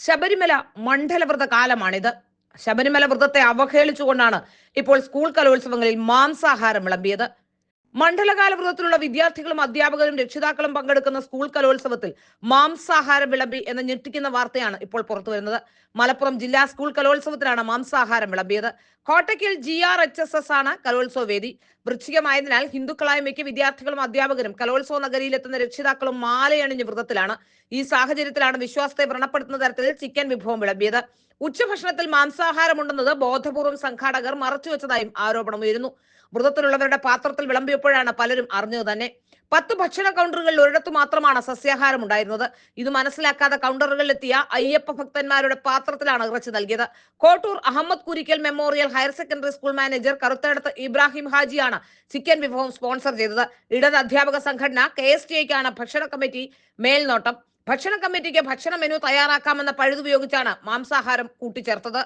ശബരിമല മണ്ഡലവ്രത കാലമാണിത്. ശബരിമല വ്രതത്തെ അവഹേളിച്ചുകൊണ്ടാണ് ഇപ്പോൾ സ്കൂൾ കലോത്സവങ്ങളിൽ മാംസാഹാരം വിളമ്പിയത്. മണ്ഡലകാല വ്രതത്തിലുള്ള വിദ്യാർത്ഥികളും അധ്യാപകരും രക്ഷിതാക്കളും പങ്കെടുക്കുന്ന സ്കൂൾ കലോത്സവത്തിൽ മാംസാഹാരം വിളമ്പി എന്ന ഞെട്ടിക്കുന്ന വാർത്തയാണ് ഇപ്പോൾ പുറത്തുവരുന്നത്. മലപ്പുറം ജില്ലാ സ്കൂൾ കലോത്സവത്തിലാണ് മാംസാഹാരം വിളമ്പിയത്. കോട്ടയ്ക്കൽ GRHSS ആണ് കലോത്സവ വേദി. വൃശ്ചികമായതിനാൽ ഹിന്ദുക്കളായ മിക്ക വിദ്യാർത്ഥികളും അധ്യാപകരും കലോത്സവ നഗരിയിലെത്തുന്ന രക്ഷിതാക്കളും മാലയണിഞ്ഞ് വ്രതത്തിലാണ്. ഈ സാഹചര്യത്തിലാണ് വിശ്വാസത്തെ വ്രണപ്പെടുത്തുന്ന തരത്തിൽ ചിക്കൻ വിഭവം വിളമ്പിയത്. ഉച്ചഭക്ഷണത്തിൽ മാംസാഹാരമുണ്ടെന്നത് ബോധപൂർവം സംഘാടകർ മറച്ചുവെച്ചതായും ആരോപണമുയരുന്നു. വ്രതത്തിലുള്ളവരുടെ പാത്രത്തിൽ വിളമ്പിയപ്പോഴാണ് പലരും അറിഞ്ഞത് തന്നെ. 10 ഭക്ഷണ കൗണ്ടറുകളിൽ ഒരിടത്തു മാത്രമാണ് സസ്യാഹാരം ഉണ്ടായിരുന്നത്. ഇത് മനസ്സിലാക്കാതെ കൗണ്ടറുകളിലെത്തിയ അയ്യപ്പ ഭക്തന്മാരുടെ പാത്രത്തിലാണ് ഇറച്ചി നൽകിയത്. Kottur Ahammad Kurikkal memorial higher secondary school manager Karuthadath Ibrahim ഹാജിയാണ് ചിക്കൻ വിഭവം സ്പോൺസർ ചെയ്തത്. ഇടത് അധ്യാപക സംഘടന KSTAക്കാണ് ഭക്ഷണ കമ്മിറ്റി മേൽനോട്ടം. ഭക്ഷണ കമ്മിറ്റിക്ക് ഭക്ഷണ മെനു തയ്യാറാക്കാമെന്ന പഴുതുപയോഗിച്ചാണ് മാംസാഹാരം കൂട്ടിച്ചേർത്തത്.